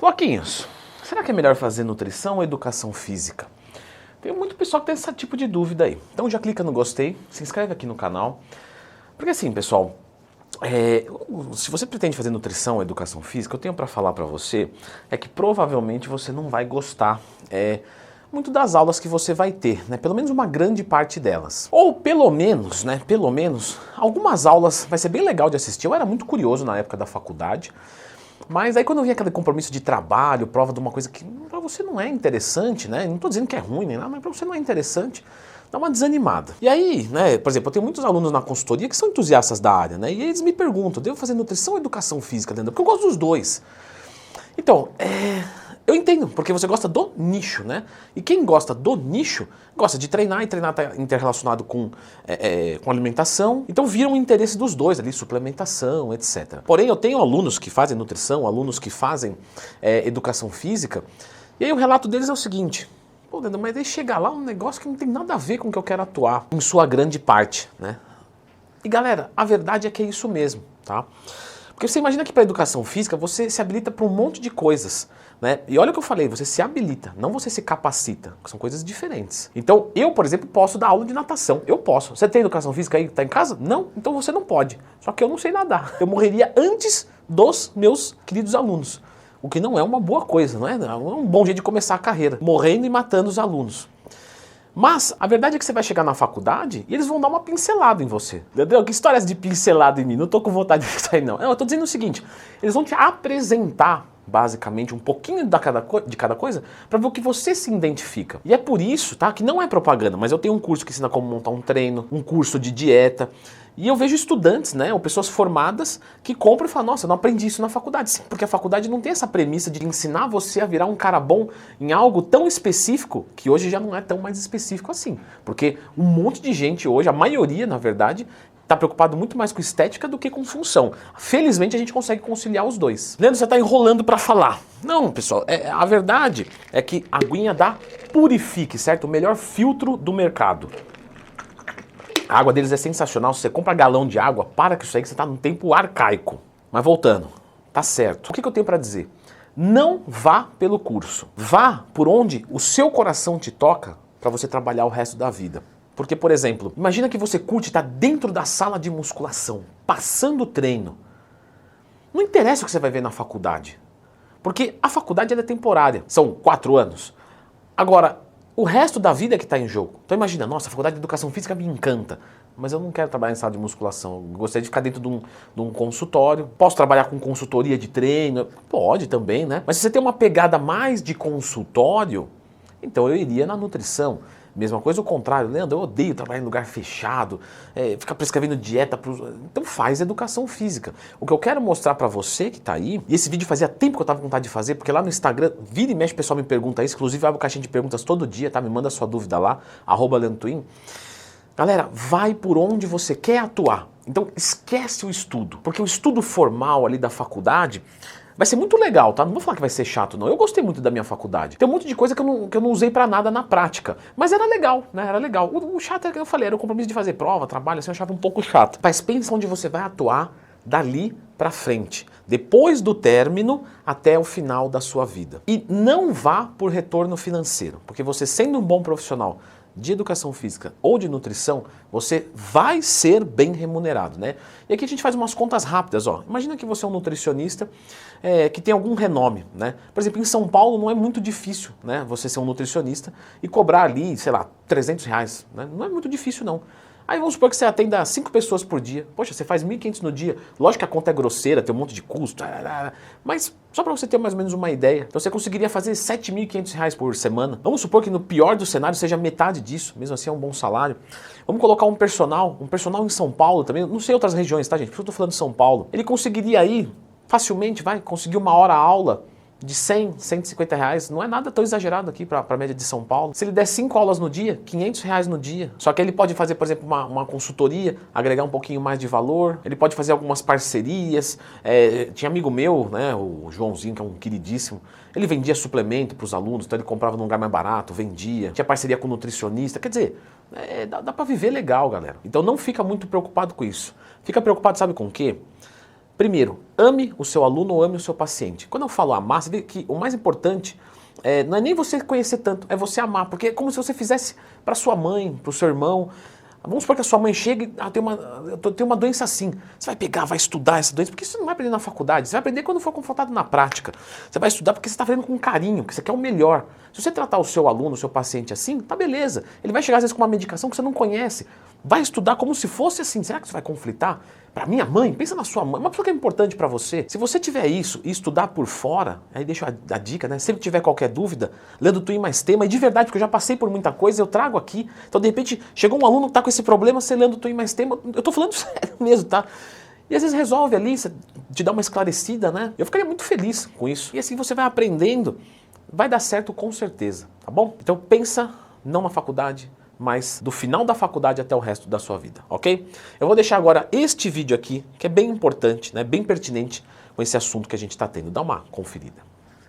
Floquinhos, será que é melhor fazer nutrição ou educação física? Tem muito pessoal que tem esse tipo de dúvida aí. Então já clica no gostei, se inscreve aqui no canal. Porque assim, pessoal, se você pretende fazer nutrição ou educação física, eu tenho para falar para você é que provavelmente você não vai gostar muito das aulas que você vai ter, né? Pelo menos uma grande parte delas. Ou pelo menos, algumas aulas vai ser bem legal de assistir. Eu era muito curioso na época da faculdade. Mas aí quando eu vi aquele compromisso de trabalho, prova de uma coisa que pra você não é interessante, né? Não tô dizendo que é ruim nem nada, mas pra você não é interessante, dá uma desanimada. E aí, né, por exemplo, eu tenho muitos alunos na consultoria que são entusiastas da área, né? E eles me perguntam, devo fazer nutrição ou educação física dentro? Porque eu gosto dos dois. Então, eu entendo, porque você gosta do nicho, né? E quem gosta do nicho, gosta de treinar, e treinar está interrelacionado com alimentação. Então vira um interesse dos dois ali, suplementação, etc. Porém, eu tenho alunos que fazem nutrição, alunos que fazem educação física, e aí o relato deles é o seguinte: pô, Leandro, mas aí chega lá um negócio que não tem nada a ver com o que eu quero atuar, em sua grande parte, né? E galera, a verdade é que é isso mesmo, tá? Porque você imagina que para a educação física você se habilita para um monte de coisas, né? E olha o que eu falei, você se habilita, não você se capacita, que são coisas diferentes. Então eu, por exemplo, posso dar aula de natação, eu posso. Você tem educação física aí, tá em casa? Não? Então você não pode. Só que eu não sei nadar. Eu morreria antes dos meus queridos alunos, o que não é uma boa coisa, não é? É um bom jeito de começar a carreira, morrendo e matando os alunos. Mas a verdade é que você vai chegar na faculdade e eles vão dar uma pincelada em você. Entendeu? Que história é essa de pincelada em mim? Não tô com vontade de sair, não. Eu tô dizendo o seguinte: eles vão te apresentar, basicamente, um pouquinho de cada coisa para ver o que você se identifica. E é por isso, tá, que não é propaganda, mas eu tenho um curso que ensina como montar um treino, um curso de dieta. E eu vejo estudantes, né, ou pessoas formadas que compram e falam: nossa, eu não aprendi isso na faculdade. Sim, porque a faculdade não tem essa premissa de ensinar você a virar um cara bom em algo tão específico, que hoje já não é tão mais específico assim. Porque um monte de gente hoje, a maioria, na verdade, está preocupado muito mais com estética do que com função. Felizmente a gente consegue conciliar os dois. Leandro, você está enrolando para falar. Não, pessoal, a verdade é que a aguinha da Purifique, certo? O melhor filtro do mercado. A água deles é sensacional. Se você compra galão de água, para com isso aí que você está num tempo arcaico. Mas voltando, tá certo. O que eu tenho para dizer? Não vá pelo curso. Vá por onde o seu coração te toca para você trabalhar o resto da vida. Porque, por exemplo, imagina que você curte estar dentro da sala de musculação, passando treino. Não interessa o que você vai ver na faculdade. Porque a faculdade ela é temporária. São 4 anos. Agora, o resto da vida é que está em jogo. Então imagina, nossa, a faculdade de educação física me encanta, mas eu não quero trabalhar em sala de musculação. Eu gostaria de ficar dentro de um consultório. Posso trabalhar com consultoria de treino? Pode também, né? Mas se você tem uma pegada mais de consultório, então eu iria na nutrição. Mesma coisa o contrário, Leandro, eu odeio trabalhar em lugar fechado, ficar prescrevendo dieta pros... Então faz educação física. O que eu quero mostrar pra você que tá aí, e esse vídeo fazia tempo que eu tava com vontade de fazer, porque lá no Instagram, vira e mexe, o pessoal me pergunta isso, inclusive eu abro caixinha de perguntas todo dia, tá? Me manda sua dúvida lá, @LeandroTwin. Galera, vai por onde você quer atuar. Então esquece o estudo, porque o estudo formal ali da faculdade vai ser muito legal, tá? Não vou falar que vai ser chato, não. Eu gostei muito da minha faculdade. Tem um monte de coisa que eu não usei pra nada na prática. Mas era legal, né? Era legal. O chato é que eu falei, era o compromisso de fazer prova, trabalho, assim, eu achava um pouco chato. Mas pensa onde você vai atuar dali pra frente. Depois do término até o final da sua vida. E não vá por retorno financeiro. Porque você sendo um bom profissional de educação física ou de nutrição, você vai ser bem remunerado, né? E aqui a gente faz umas contas rápidas, ó. Imagina que você é um nutricionista que tem algum renome, né? Por exemplo, em São Paulo não é muito difícil, né? Você ser um nutricionista e cobrar ali, sei lá, R$300, né? Não é muito difícil, não. Aí vamos supor que você atenda 5 pessoas por dia. Poxa, você faz 1.500 no dia. Lógico que a conta é grosseira, tem um monte de custo. Mas só para você ter mais ou menos uma ideia. Então você conseguiria fazer R$7.500 por semana. Vamos supor que no pior dos cenários seja metade disso. Mesmo assim é um bom salário. Vamos colocar um personal em São Paulo também. Não sei outras regiões, tá, gente? Por isso eu tô falando de São Paulo. Ele conseguiria aí, facilmente, conseguir uma hora aula de R$100, R$150, não é nada tão exagerado aqui para a média de São Paulo. Se ele der 5 aulas no dia, R$500 no dia. Só que ele pode fazer, por exemplo, uma consultoria, agregar um pouquinho mais de valor. Ele pode fazer algumas parcerias. Tinha amigo meu, né, o Joãozinho, que é um queridíssimo, ele vendia suplemento para os alunos, então ele comprava num lugar mais barato, vendia. Tinha parceria com nutricionista. Quer dizer, dá para viver legal, galera. Então não fica muito preocupado com isso. Fica preocupado, sabe com o quê? Primeiro, ame o seu aluno ou ame o seu paciente. Quando eu falo amar, você vê que o mais importante não é nem você conhecer tanto, é você amar, porque é como se você fizesse para sua mãe, para o seu irmão. Vamos supor que a sua mãe chega e tem uma doença assim. Você vai pegar, vai estudar essa doença, porque você não vai aprender na faculdade, você vai aprender quando for confrontado na prática. Você vai estudar porque você está fazendo com carinho, que você quer o melhor. Se você tratar o seu aluno, o seu paciente assim, tá beleza. Ele vai chegar às vezes com uma medicação que você não conhece. Vai estudar como se fosse assim. Será que você vai conflitar? Para minha mãe, pensa na sua mãe, uma pessoa que é importante para você. Se você tiver isso e estudar por fora, aí deixa a dica, né? Sempre tiver qualquer dúvida, Leandro Twin mais tema, e de verdade, porque eu já passei por muita coisa, eu trago aqui. Então, de repente, chegou um aluno que tá com esse problema, você Leandro Twin mais tema, eu tô falando sério mesmo, tá? E às vezes resolve ali, te dá uma esclarecida, né? Eu ficaria muito feliz com isso. E assim você vai aprendendo, vai dar certo com certeza, tá bom? Então pensa não na faculdade, mas do final da faculdade até o resto da sua vida, ok? Eu vou deixar agora este vídeo aqui, que é bem importante, né, bem pertinente com esse assunto que a gente está tendo. Dá uma conferida.